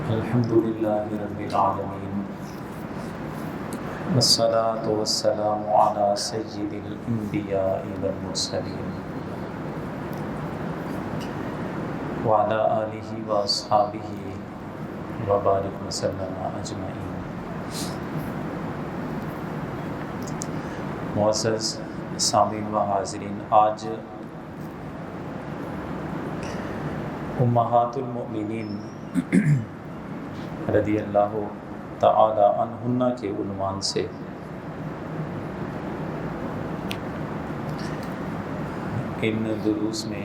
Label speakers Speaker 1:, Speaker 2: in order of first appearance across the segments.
Speaker 1: الحمد لله رب العالمين والصلاة والسلام على سيد الأنبياء والمرسلين وعلى آله وأصحابه وبارك وسلم أجمعين۔ معزز سامعین و حاضرین، آج امہات المؤمنین رضی اللہ تعالی عنہن کے عنوان سے ان دروس میں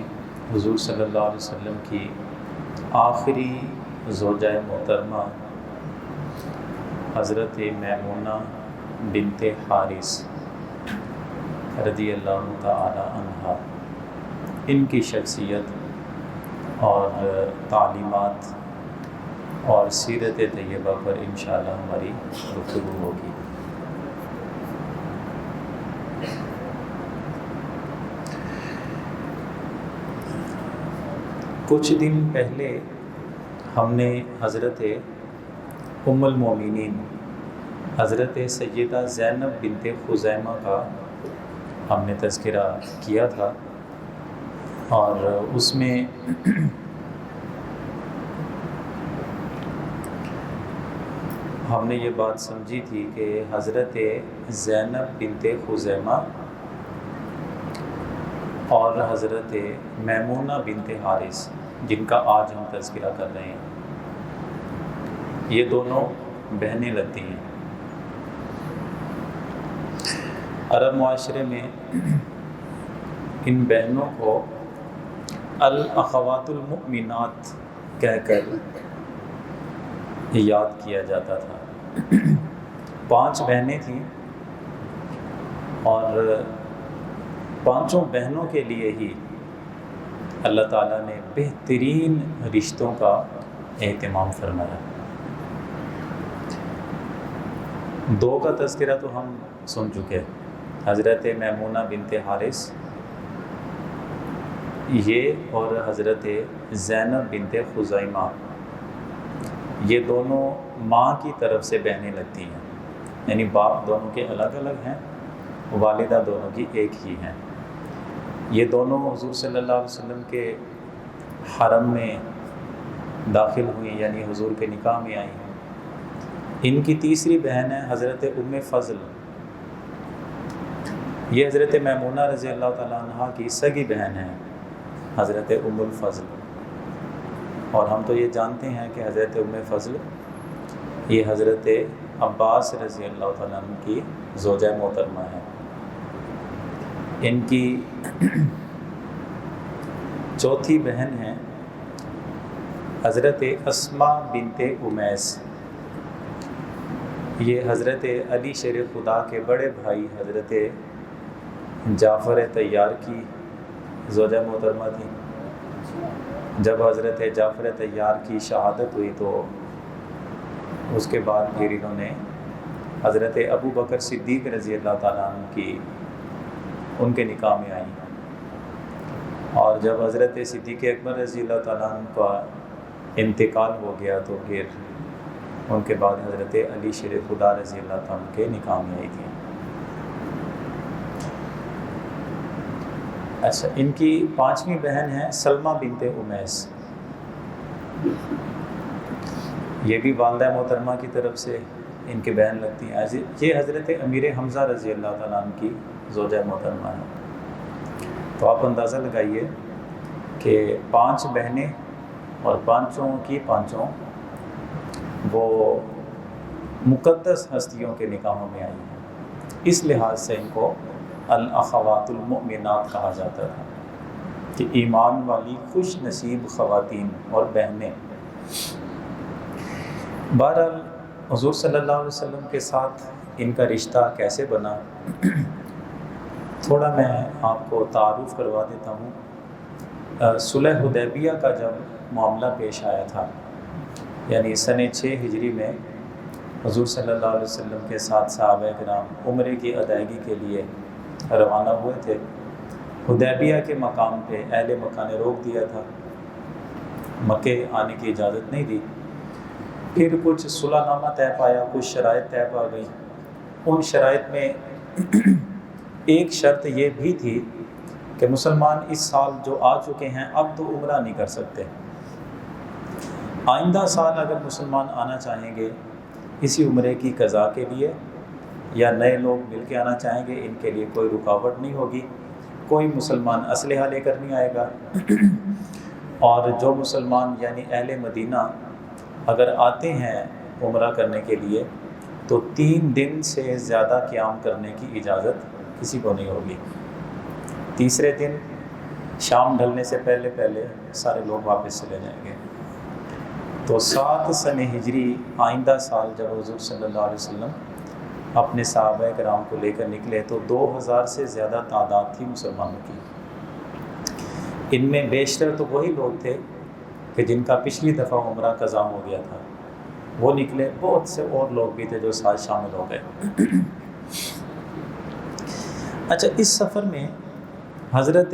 Speaker 1: حضور صلی اللہ علیہ وسلم کی آخری زوجہ محترمہ حضرت میمونہ بنت حارث رضی اللہ تعالی عنہا، ان کی شخصیت اور تعلیمات اور سیرت طیبہ پر انشاءاللہ ہماری گفتگو ہوگی۔ کچھ دن پہلے ہم نے حضرت ام المومنین حضرت سیدہ زینب بنت خزیمہ کا ہم نے تذکرہ کیا تھا، اور اس میں ہم نے یہ بات سمجھی تھی کہ حضرت زینب بنت خزیمہ اور حضرت میمونہ بنت حارث، جن کا آج ہم تذکرہ کر رہے ہیں، یہ دونوں بہنیں لگتی ہیں۔ عرب معاشرے میں ان بہنوں کو الاخوات المؤمنات کہہ کر یاد کیا جاتا تھا۔ 5 بہنیں تھیں، اور 5 بہنوں کے لیے ہی اللہ تعالیٰ نے بہترین رشتوں کا اہتمام فرمایا۔ 2 کا تذکرہ تو ہم سن چکے، حضرت میمونہ بنت حارث یہ اور حضرت زینب بنت خزیمہ، یہ دونوں ماں کی طرف سے بہنیں لگتی ہیں، یعنی باپ دونوں کے الگ الگ ہیں، والدہ دونوں کی ایک ہی ہیں۔ یہ دونوں حضور صلی اللہ علیہ وسلم کے حرم میں داخل ہوئیں، یعنی حضور کے نکاح میں آئیں۔ ان کی تیسری بہن ہے حضرت ام فضل، یہ حضرت میمونہ رضی اللہ تعالیٰ عنہ کی سگی بہن ہے، حضرت ام الفضل۔ اور ہم تو یہ جانتے ہیں کہ حضرت ام فضل یہ حضرت عباس رضی اللہ تعالیٰ عنہ کی زوجہ محترمہ ہے۔ ان کی چوتھی بہن ہیں حضرت اسماء بنت امیس، یہ حضرت علی شیر خدا کے بڑے بھائی حضرت جعفر طیار کی زوجہ محترمہ تھی۔ جب حضرت جعفر طیار کی شہادت ہوئی تو اس کے بعد پھر انہوں نے حضرت ابو بکر صدیق رضی اللہ تعالیٰ عنہ کی ان کے نکاح میں آئیں، اور جب حضرت صدیق اکبر رضی اللہ تعالیٰ عنہ کا انتقال ہو گیا تو پھر ان کے بعد حضرت علی شیر خدا رضی اللہ تعالیٰ عنہ کے نکاح میں آئی تھی۔ اچھا، ان کی 5ویں بہن ہے سلمہ بنت امیس، یہ بھی والدہ محترمہ کی طرف سے ان کی بہن لگتی ہیں۔ یہ حضرت امیر حمزہ رضی اللہ تعالیٰ عنہ کی زوجہ محترمہ ہے۔ تو آپ اندازہ لگائیے کہ 5 بہنیں اور 5 کی 5 وہ مقدس ہستیوں کے نکاحوں میں آئی ہیں، اس لحاظ سے ان کو الاخوات المؤمنات کہا جاتا تھا کہ ایمان والی خوش نصیب خواتین اور بہنیں۔ بہرحال حضور صلی اللہ علیہ وسلم کے ساتھ ان کا رشتہ کیسے بنا، تھوڑا میں آپ کو تعارف کروا دیتا ہوں۔ صلح حدیبیہ کا جب معاملہ پیش آیا تھا، یعنی سن 6 ہجری میں حضور صلی اللہ علیہ وسلم کے ساتھ صحابہ کرام عمرے کی ادائیگی کے لیے روانہ ہوئے تھے۔ حدیبیہ کے مقام پہ اہل مکہ نے روک دیا تھا، مکے آنے کی اجازت نہیں دی۔ پھر کچھ صلح نامہ طے پایا، کچھ شرائط طے پا گئی۔ ان شرائط میں ایک شرط یہ بھی تھی کہ مسلمان اس سال جو آ چکے ہیں اب تو عمرہ نہیں کر سکتے، آئندہ سال اگر مسلمان آنا چاہیں گے اسی عمرے کی قضا کے لیے یا نئے لوگ مل کے آنا چاہیں گے، ان کے لیے کوئی رکاوٹ نہیں ہوگی، کوئی مسلمان اسلحہ لے کر نہیں آئے گا، اور جو مسلمان یعنی اہل مدینہ اگر آتے ہیں عمرہ کرنے کے لیے تو 3 دن سے زیادہ قیام کرنے کی اجازت کسی کو نہیں ہوگی۔ تیسرے دن شام ڈھلنے سے پہلے پہلے سارے لوگ واپس چلے جائیں گے۔ تو 7 سنہ ہجری آئندہ سال جب حضور صلی اللہ علیہ وسلم اپنے صحابہ کرام کو لے کر نکلے تو 2000 سے زیادہ تعداد تھی مسلمانوں کی۔ ان میں بیشتر تو وہی لوگ تھے کہ جن کا پچھلی دفعہ عمرہ قضا ہو گیا تھا، وہ نکلے، بہت سے اور لوگ بھی تھے جو ساتھ شامل ہو گئے۔ اچھا، اس سفر میں حضرت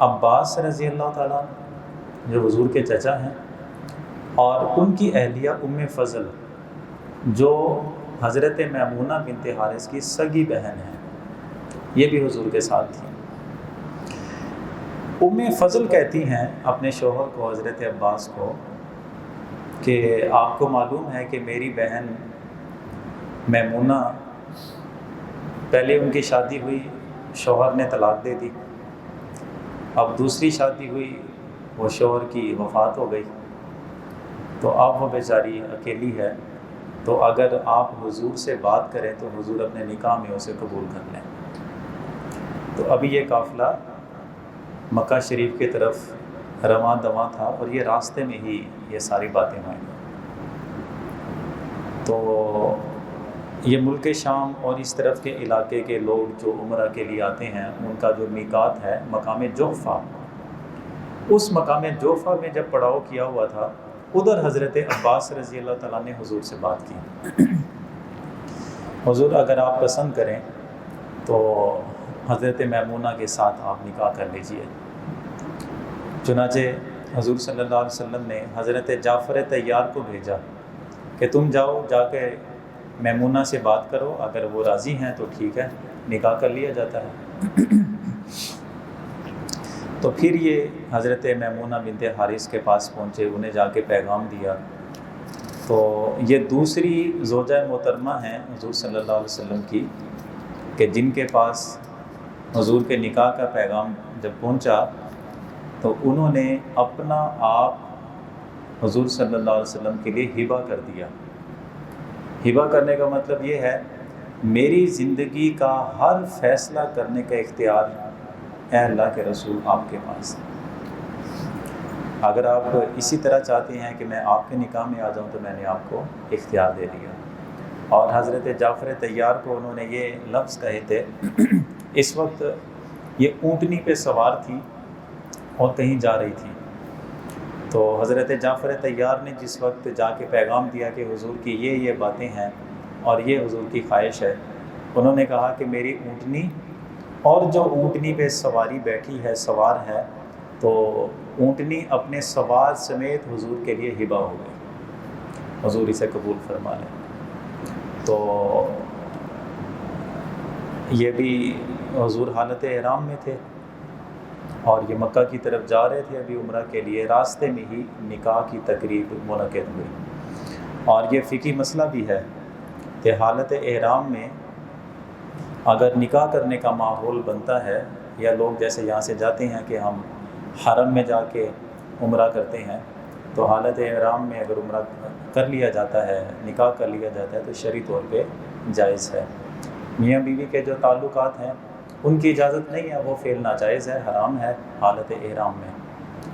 Speaker 1: عباس رضی اللہ تعالیٰ جو حضور کے چچا ہیں اور ان کی اہلیہ ام فضل جو حضرت میمونہ بنت حارث کی سگی بہن ہیں، یہ بھی حضور کے ساتھ تھی۔ ام فضل کہتی ہیں اپنے شوہر کو، حضرت عباس کو، کہ آپ کو معلوم ہے کہ میری بہن میمونہ پہلے ان کی شادی ہوئی، شوہر نے طلاق دے دی، اب دوسری شادی ہوئی، وہ شوہر کی وفات ہو گئی، تو اب وہ بیچاری اکیلی ہے، تو اگر آپ حضور سے بات کریں تو حضور اپنے نکاح میں اسے قبول کر لیں۔ تو ابھی یہ قافلہ مکہ شریف کی طرف رواں دواں تھا اور یہ راستے میں ہی یہ ساری باتیں ہوئیں۔ تو یہ ملک شام اور اس طرف کے علاقے کے لوگ جو عمرہ کے لیے آتے ہیں ان کا جو میقات ہے مقام جحفہ، اس مقام جحفہ میں جب پڑاؤ کیا ہوا تھا ادھر حضرت عباس رضی اللہ تعالیٰ نے حضور سے بات کی، حضور اگر آپ پسند کریں تو حضرت میمونہ کے ساتھ آپ نکاح کر لیجئے۔ چنانچہ حضور صلی اللہ علیہ وسلم نے حضرت جعفر طیار کو بھیجا کہ تم جاؤ، جا کے میمونہ سے بات کرو، اگر وہ راضی ہیں تو ٹھیک ہے، نکاح کر لیا جاتا ہے۔ تو پھر یہ حضرت میمونہ بنت حارث کے پاس پہنچے، انہیں جا کے پیغام دیا۔ تو یہ دوسری زوجہ محترمہ ہیں حضور صلی اللہ علیہ وسلم کی کہ جن کے پاس حضور کے نکاح کا پیغام جب پہنچا تو انہوں نے اپنا آپ حضور صلی اللہ علیہ وسلم کے لیے ہبہ کر دیا۔ ہبہ کرنے کا مطلب یہ ہے میری زندگی کا ہر فیصلہ کرنے کا اختیار اے اللہ کے رسول آپ کے پاس ہے، اگر آپ اسی طرح چاہتے ہیں کہ میں آپ کے نکاح میں آ جاؤں تو میں نے آپ کو اختیار دے دیا۔ اور حضرت جعفر طیار کو انہوں نے یہ لفظ کہے تھے، اس وقت یہ اونٹنی پہ سوار تھی اور کہیں جا رہی تھی، تو حضرت جعفر طیار نے جس وقت جا کے پیغام دیا کہ حضور کی یہ باتیں ہیں اور یہ حضور کی خواہش ہے، انہوں نے کہا کہ میری اونٹنی اور جو اونٹنی پہ سواری بیٹھی ہے، سوار ہے، تو اونٹنی اپنے سوار سمیت حضور کے لیے ہبہ ہو گئی، حضور اسے قبول فرما لیں۔ تو یہ بھی حضور حالت احرام میں تھے اور یہ مکہ کی طرف جا رہے تھے ابھی عمرہ کے لیے، راستے میں ہی نکاح کی تقریب منعقد ہوئی۔ اور یہ فقہی مسئلہ بھی ہے کہ حالت احرام میں اگر نکاح کرنے کا ماحول بنتا ہے، یا لوگ جیسے یہاں سے جاتے ہیں کہ ہم حرم میں جا کے عمرہ کرتے ہیں، تو حالت احرام میں اگر عمرہ کر لیا جاتا ہے، نکاح کر لیا جاتا ہے تو شرعی طور پہ جائز ہے۔ میاں بیوی کے جو تعلقات ہیں ان کی اجازت نہیں ہے، وہ فعل ناجائز ہے، حرام ہے حالت احرام میں۔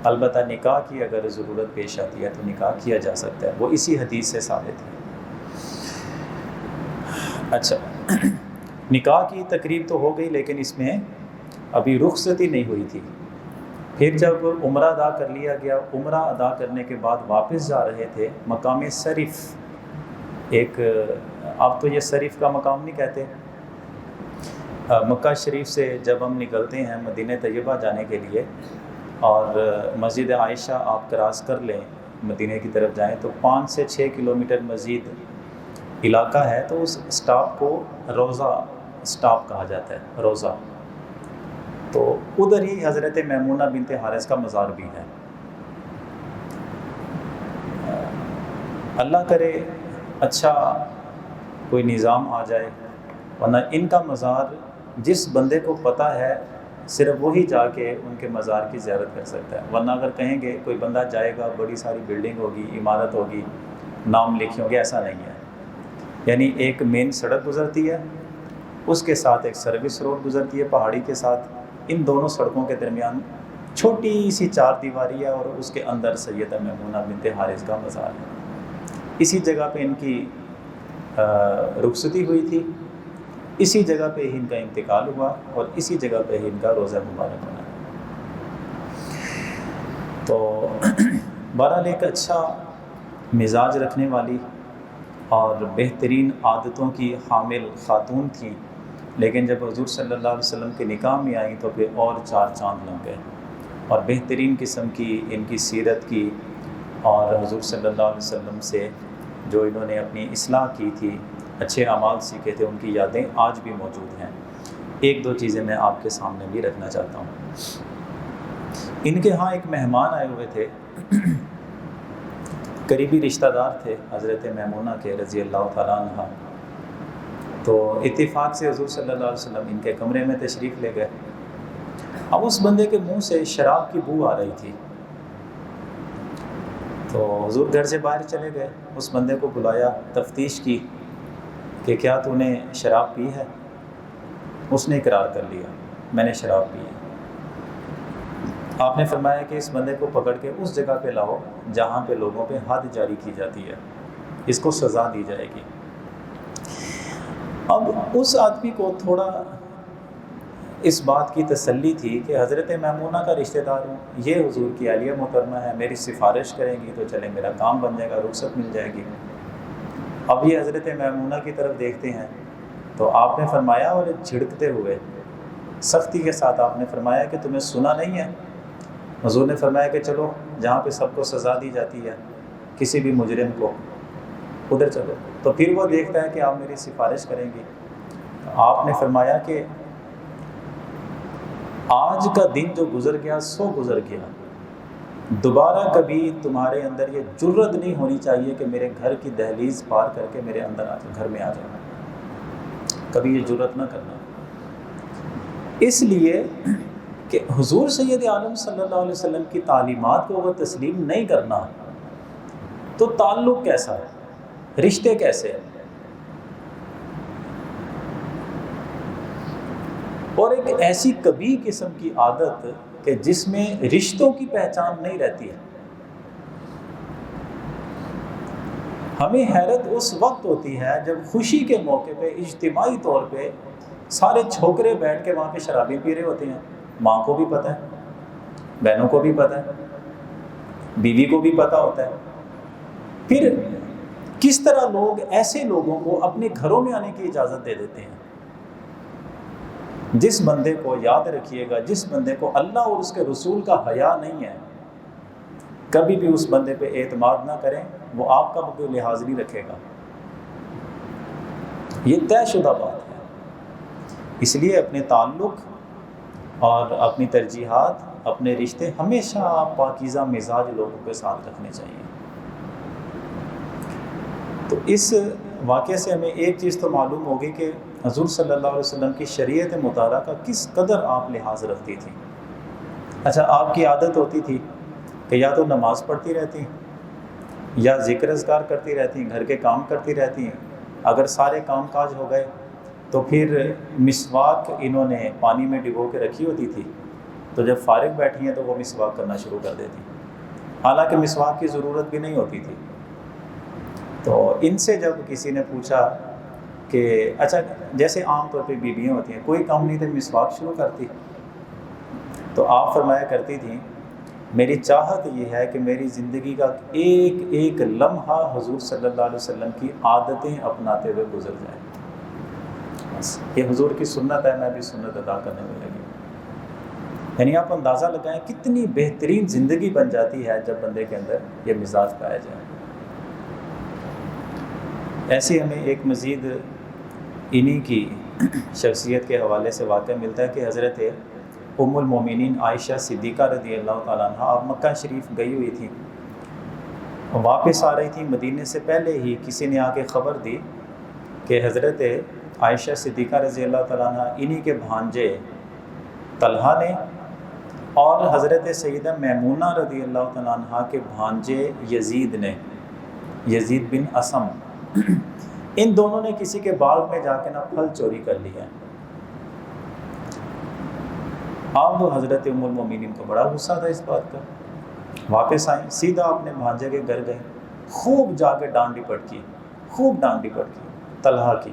Speaker 1: البتہ نکاح کی اگر ضرورت پیش آتی ہے تو نکاح کیا جا سکتا ہے، وہ اسی حدیث سے ثابت ہے۔ اچھا، نکاح کی تقریب تو ہو گئی لیکن اس میں ابھی رخصتی نہیں ہوئی تھی۔ پھر جب عمرہ ادا کر لیا گیا، عمرہ ادا کرنے کے بعد واپس جا رہے تھے مقام صرف، ایک اب تو یہ صرف کا مقام نہیں کہتے، مکہ شریف سے جب ہم نکلتے ہیں مدینہ طیبہ جانے کے لیے اور مسجد عائشہ آپ کراس کر لیں، مدینہ کی طرف جائیں تو 5 سے 6 کلومیٹر مزید علاقہ ہے، تو اس سٹاپ کو روضہ سٹاپ کہا جاتا ہے، روضہ۔ تو ادھر ہی حضرت میمونہ بنت حارث کا مزار بھی ہے۔ اللہ کرے اچھا کوئی نظام آ جائے، ورنہ ان کا مزار جس بندے کو پتہ ہے صرف وہی جا کے ان کے مزار کی زیارت کر سکتا ہے، ورنہ اگر کہیں گے کوئی بندہ جائے گا، بڑی ساری بلڈنگ ہوگی، عمارت ہوگی، نام لکھے ہوں گے، ایسا نہیں ہے۔ یعنی ایک مین سڑک گزرتی ہے، اس کے ساتھ ایک سروس روڈ گزرتی ہے پہاڑی کے ساتھ، ان دونوں سڑکوں کے درمیان چھوٹی سی 4 دیواری ہے، اور اس کے اندر سیدہ میمونہ بنت حارث کا مزار ہے۔ اسی جگہ پہ ان کی رخصتی ہوئی تھی، اسی جگہ پہ ہی ان کا انتقال ہوا، اور اسی جگہ پہ ہی ان کا روضہ مبارک بنا۔ تو بہرحال ایک اچھا مزاج رکھنے والی اور بہترین عادتوں کی حامل خاتون تھیں، لیکن جب حضور صلی اللہ علیہ وسلم کے نکاح میں آئیں تو پھر اور 4 چاند لگ گئے، اور بہترین قسم کی ان کی سیرت کی، اور حضور صلی اللہ علیہ وسلم سے جو انہوں نے اپنی اصلاح کی تھی، اچھے اعمال سیکھے تھے، ان کی یادیں آج بھی موجود ہیں۔ 1-2 چیزیں میں آپ کے سامنے بھی رکھنا چاہتا ہوں۔ ان کے ہاں ایک مہمان آئے ہوئے تھے، قریبی رشتہ دار تھے حضرت میمونہ کے رضی اللہ تعالیٰ عنہ۔ تو اتفاق سے حضور صلی اللہ علیہ وسلم ان کے کمرے میں تشریف لے گئے۔ اب اس بندے کے منہ سے شراب کی بو آ رہی تھی، تو حضور گھر سے باہر چلے گئے، اس بندے کو بلایا، تفتیش کی کہ کیا تو نے شراب پی ہے؟ اس نے اقرار کر لیا، میں نے شراب پی ہے۔ آپ نے فرمایا کہ اس بندے کو پکڑ کے اس جگہ پہ لاؤ جہاں پہ لوگوں پہ حد جاری کی جاتی ہے، اس کو سزا دی جائے گی۔ اب اس آدمی کو تھوڑا اس بات کی تسلی تھی کہ حضرت میمونہ کا رشتہ دار ہوں، یہ حضور کی اہلیہ محترمہ ہے، میری سفارش کریں گی تو چلے میرا کام بن جائے گا، رخصت مل جائے گی۔ اب یہ حضرت میمونہ کی طرف دیکھتے ہیں تو آپ نے فرمایا، اور جھڑکتے ہوئے سختی کے ساتھ آپ نے فرمایا کہ تمہیں سنا نہیں ہے؟ حضور نے فرمایا کہ چلو جہاں پہ سب کو سزا دی جاتی ہے، کسی بھی مجرم کو، ادھر چلو۔ تو پھر وہ دیکھتا ہے کہ آپ میری سفارش کریں گی۔ آپ نے فرمایا کہ آج کا دن جو گزر گیا سو گزر گیا، دوبارہ کبھی تمہارے اندر یہ جرت نہیں ہونی چاہیے کہ میرے گھر کی دہلیز پار کر کے میرے اندر آ جائے، گھر میں آ جائے، کبھی یہ جرت نہ کرنا۔ اس لیے کہ حضور سید عالم صلی اللہ علیہ وسلم کی تعلیمات کو وہ تسلیم نہیں کرنا، تو تعلق کیسا ہے، رشتے کیسے ہیں؟ اور ایک ایسی کبھی قسم کی عادت کہ جس میں رشتوں کی پہچان نہیں رہتی ہے۔ ہمیں حیرت اس وقت ہوتی ہے جب خوشی کے موقع پہ اجتماعی طور پہ سارے چھوکرے بیٹھ کے وہاں پہ شرابیں پی رہے ہوتے ہیں، ماں کو بھی پتہ ہے، بہنوں کو بھی پتہ ہے، بیوی کو بھی پتہ ہوتا ہے۔ پھر کس طرح لوگ ایسے لوگوں کو اپنے گھروں میں آنے کی اجازت دے دیتے ہیں؟ جس بندے کو، یاد رکھیے گا، جس بندے کو اللہ اور اس کے رسول کا حیا نہیں ہے، کبھی بھی اس بندے پہ اعتماد نہ کریں، وہ آپ کا کوئی لحاظ نہیں رکھے گا، یہ طے شدہ بات ہے۔ اس لیے اپنے تعلق اور اپنی ترجیحات، اپنے رشتے ہمیشہ پاکیزہ مزاج لوگوں کے ساتھ رکھنے چاہیے۔ تو اس واقعے سے ہمیں ایک چیز تو معلوم ہوگی کہ حضور صلی اللہ علیہ وسلم کی شریعت مطالعہ کا کس قدر آپ لحاظ رکھتی تھی۔ اچھا، آپ کی عادت ہوتی تھی کہ یا تو نماز پڑھتی رہتی، یا ذکر اذکار کرتی رہتی، گھر کے کام کرتی رہتی، اگر سارے کام کاج ہو گئے تو پھر مسواک انہوں نے پانی میں ڈبو کے رکھی ہوتی تھی، تو جب فارغ بیٹھی ہیں تو وہ مسواک کرنا شروع کر دیتی، حالانکہ مسواک کی ضرورت بھی نہیں ہوتی تھی۔ تو ان سے جب کسی نے پوچھا کہ اچھا، جیسے عام طور پہ بیویاں ہوتی ہیں، کوئی کام نہیں تھے مسواک شروع کرتی، تو آپ فرمایا کرتی تھیں میری چاہت یہ ہے کہ میری زندگی کا ایک ایک لمحہ حضور صلی اللہ علیہ وسلم کی عادتیں اپناتے ہوئے گزر جائیں، بس یہ حضور کی سنت ہے، میں بھی سنت ادا کرنے میں لگی۔ یعنی آپ اندازہ لگائیں کتنی بہترین زندگی بن جاتی ہے جب بندے کے اندر یہ مزاج پایا جائے۔ ایسی ہمیں ایک مزید انہی کی شخصیت کے حوالے سے واقعہ ملتا ہے کہ حضرت ام المومنین عائشہ صدیقہ رضی اللہ تعالیٰ عنہ آپ مکہ شریف گئی ہوئی تھی، واپس آ رہی تھی، مدینے سے پہلے ہی کسی نے آ کے خبر دی کہ حضرت عائشہ صدیقہ رضی اللہ تعالیٰ عنہ انہی کے بھانجے طلحہ نے اور حضرت سیدہ میمونہ رضی اللہ تعالیٰ عنہ کے بھانجے یزید نے، یزید بن اسم، ان دونوں نے کسی کے باغ میں جا کے پھل چوری کر لیا۔ اب حضرت ام المومنین کو بڑا غصہ تھا اس بات کا، واپس آئیں، سیدھا اپنے بھانجے کے گھر گئے، خوب جا کے ڈانٹ ڈپٹ کی، خوب ڈانٹ ڈپٹ کی طلحہ کی،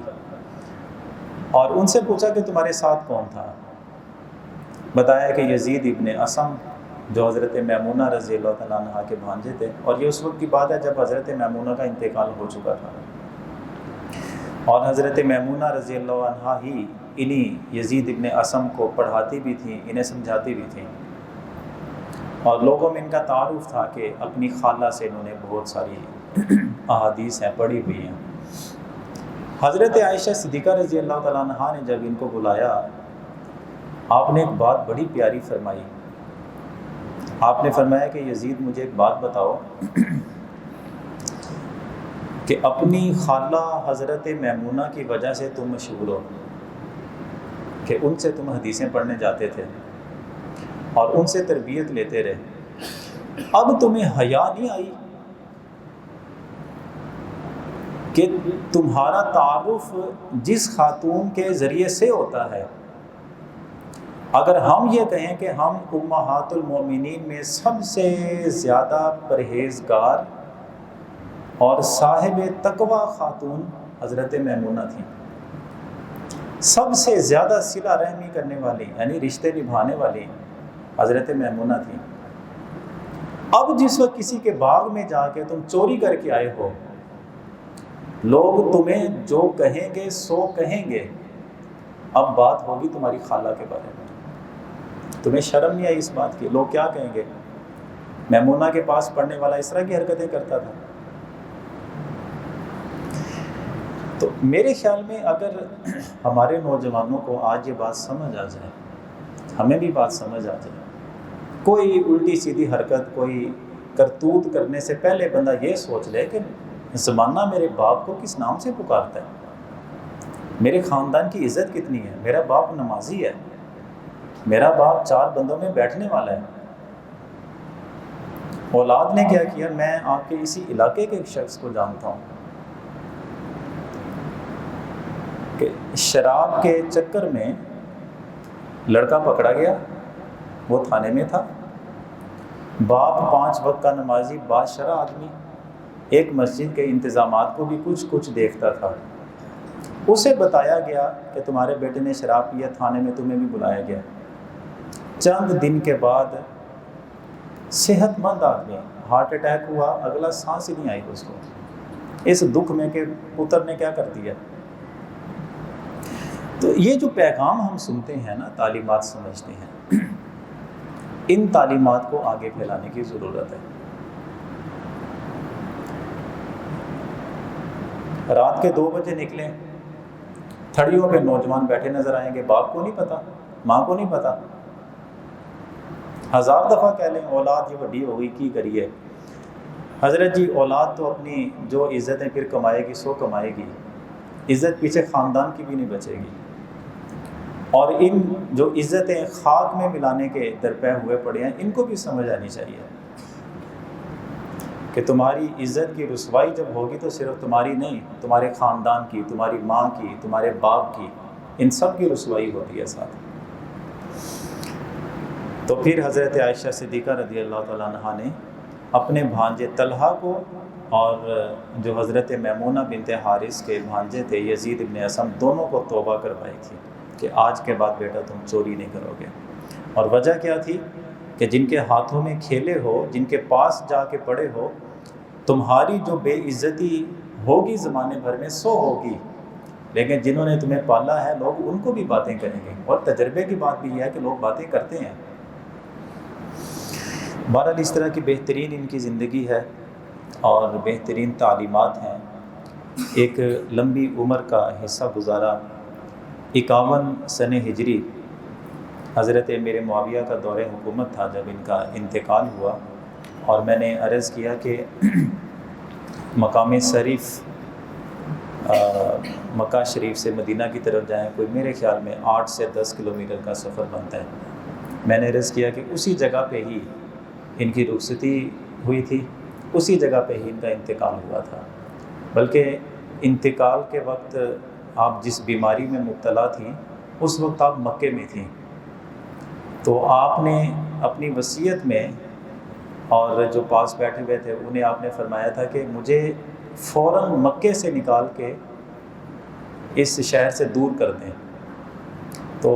Speaker 1: اور ان سے پوچھا کہ تمہارے ساتھ کون تھا؟ بتایا کہ یزید ابن اسم جو حضرت میمونہ رضی اللہ تعالیٰ عنہ کے بھانجے تھے، اور یہ اس وقت کی بات ہے جب حضرت میمونہ کا انتقال ہو چکا تھا، اور حضرت میمونہ رضی اللہ عنہ ہی انہی یزید ابن اسم کو پڑھاتی بھی تھیں، انہیں سمجھاتی بھی تھیں، اور لوگوں میں ان کا تعارف تھا کہ اپنی خالہ سے انہوں نے بہت ساری احادیث ہیں پڑھی ہوئی ہیں۔ حضرت عائشہ صدیقہ رضی اللہ تعالیٰ عنہ نے جب ان کو بلایا، آپ نے ایک بات بڑی پیاری فرمائی۔ آپ نے فرمایا کہ یزید مجھے ایک بات بتاؤ کہ اپنی خالہ حضرت میمونہ کی وجہ سے تم مشہور ہو کہ ان سے تم حدیثیں پڑھنے جاتے تھے اور ان سے تربیت لیتے رہے، اب تمہیں حیا نہیں آئی کہ تمہارا تعارف جس خاتون کے ذریعے سے ہوتا ہے، اگر ہم یہ کہیں کہ ہم امہات المومنین میں سب سے زیادہ پرہیزگار اور صاحب تقوی خاتون حضرت میمونہ تھیں، سب سے زیادہ صلہ رحمی کرنے والی یعنی رشتے نبھانے والی حضرت میمونہ تھیں، اب جس وقت کسی کے باغ میں جا کے تم چوری کر کے آئے ہو، لوگ تمہیں جو کہیں گے سو کہیں گے، اب بات ہوگی تمہاری خالہ کے بارے میں، تمہیں شرم نہیں آئی اس بات کی؟ لوگ کیا کہیں گے؟ میمونہ کے پاس پڑھنے والا اس طرح کی حرکتیں کرتا تھا۔ تو میرے خیال میں اگر ہمارے نوجوانوں کو آج یہ بات سمجھ آ جائے، ہمیں بھی بات سمجھ آ جائے، کوئی الٹی سیدھی حرکت، کوئی کرتوت کرنے سے پہلے بندہ یہ سوچ لے کہ زمانہ میرے باپ کو کس نام سے پکارتا ہے، میرے خاندان کی عزت کتنی ہے، میرا باپ نمازی ہے، میرا باپ 4 بندوں میں بیٹھنے والا ہے، اولاد نے کیا کیا، میں آپ کے اسی علاقے کے ایک شخص کو جانتا ہوں کہ شراب کے چکر میں لڑکا پکڑا گیا، وہ تھانے میں تھا، باپ 5 وقت کا نمازی باشرہ آدمی، ایک مسجد کے انتظامات کو بھی کچھ دیکھتا تھا، اسے بتایا گیا کہ تمہارے بیٹے نے شراب پیا، تھانے میں تمہیں بھی بلایا گیا، چند دن کے بعد صحت مند آدمی، ہارٹ اٹیک ہوا، اگلا سانس ہی نہیں آئی اس کو، اس دکھ میں کہ پتر نے کیا کر دیا۔ تو یہ جو پیغام ہم سنتے ہیں نا، تعلیمات سمجھتے ہیں، ان تعلیمات کو آگے پھیلانے کی ضرورت ہے۔ رات کے 2 بجے نکلیں، تھڑیوں پہ نوجوان بیٹھے نظر آئیں گے، باپ کو نہیں پتا، ماں کو نہیں پتا، 1000 دفعہ کہہ لیں اولاد یہ وڈی ہو گئی کی کریے، حضرت جی اولاد تو اپنی جو عزتیں پھر کمائے گی سو کمائے گی، عزت پیچھے خاندان کی بھی نہیں بچے گی، اور ان جو عزتیں خاک میں ملانے کے درپے ہوئے پڑے ہیں، ان کو بھی سمجھ آنی چاہیے کہ تمہاری عزت کی رسوائی جب ہوگی تو صرف تمہاری نہیں، تمہارے خاندان کی، تمہاری ماں کی، تمہارے باپ کی، ان سب کی رسوائی ہوتی ہے ساتھ۔ تو پھر حضرت عائشہ صدیقہ رضی اللہ تعالیٰ عنہ نے اپنے بھانجے طلحہ کو اور جو حضرت میمونہ بنت حارث کے بھانجے تھے یزید ابن اسم، دونوں کو توبہ کروائی تھی کہ آج کے بعد بیٹا تم چوری نہیں کرو گے۔ اور وجہ کیا تھی کہ جن کے ہاتھوں میں کھیلے ہو، جن کے پاس جا کے پڑے ہو، تمہاری جو بے عزتی ہوگی زمانے بھر میں سو ہوگی، لیکن جنہوں نے تمہیں پالا ہے لوگ ان کو بھی باتیں کریں گے، اور تجربے کی بات بھی یہ ہے کہ لوگ باتیں کرتے ہیں، بہرحال اس طرح کی بہترین ان کی زندگی ہے اور بہترین تعلیمات ہیں. ایک لمبی عمر کا حصہ گزارا. 51 سنہ ہجری حضرت امیر معاویہ کا دور حکومت تھا جب ان کا انتقال ہوا، اور میں نے عرض کیا کہ مقام شریف مکہ شریف سے مدینہ کی طرف جائیں کوئی میرے خیال میں 8 سے 10 کلومیٹر کا سفر بنتا ہے. میں نے عرض کیا کہ اسی جگہ پہ ہی ان کی رخصتی ہوئی تھی، اسی جگہ پہ ہی ان کا انتقال ہوا تھا. بلکہ انتقال کے وقت آپ جس بیماری میں مبتلا تھیں اس وقت آپ مکے میں تھیں، تو آپ نے اپنی وصیت میں، اور جو پاس بیٹھے ہوئے تھے انہیں آپ نے فرمایا تھا کہ مجھے فوراً مکے سے نکال کے اس شہر سے دور کر دیں. تو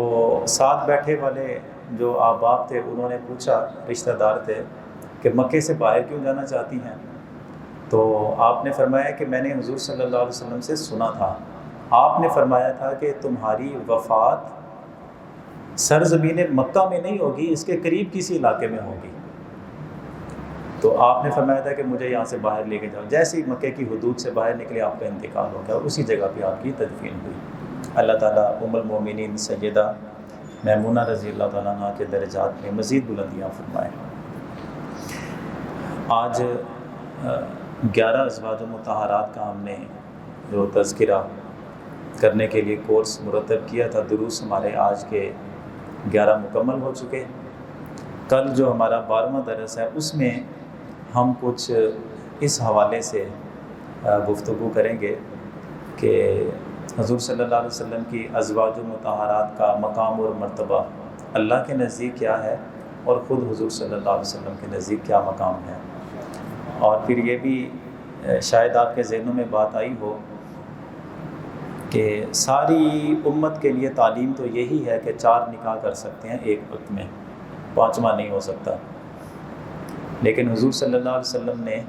Speaker 1: ساتھ بیٹھے والے جو احباب تھے انہوں نے پوچھا، رشتہ دار تھے، کہ مکے سے باہر کیوں جانا چاہتی ہیں؟ تو آپ نے فرمایا کہ میں نے حضور صلی اللہ علیہ وسلم سے سنا تھا، آپ نے فرمایا تھا کہ تمہاری وفات سرزمین مکہ میں نہیں ہوگی، اس کے قریب کسی علاقے میں ہوگی. تو آپ نے فرمایا تھا کہ مجھے یہاں سے باہر لے کے جاؤ. جیسے ہی مکے کی حدود سے باہر نکلے آپ کا انتقال ہو گیا، اور اسی جگہ پہ آپ کی تدفین ہوئی. اللہ تعالیٰ ام المومنین سیدہ میمونہ رضی اللہ تعالیٰ عنہ کے درجات میں مزید بلندیاں فرمائے. آج 11 ازواج مطہرات کا ہم نے جو تذکرہ کرنے کے لیے کورس مرتب کیا تھا، دروس ہمارے آج کے 11 مکمل ہو چکے. کل جو ہمارا 12واں درس ہے اس میں ہم کچھ اس حوالے سے گفتگو کریں گے کہ حضور صلی اللہ علیہ وسلم کی ازواج مطہرات کا مقام اور مرتبہ اللہ کے نزدیک کیا ہے، اور خود حضور صلی اللہ علیہ وسلم کے نزدیک کیا مقام ہے. اور پھر یہ بھی شاید آپ کے ذہنوں میں بات آئی ہو کہ ساری امت کے لیے تعلیم تو یہی ہے کہ 4 نکاح کر سکتے ہیں ایک وقت میں، 5واں نہیں ہو سکتا. لیکن حضور صلی اللہ علیہ وسلم نے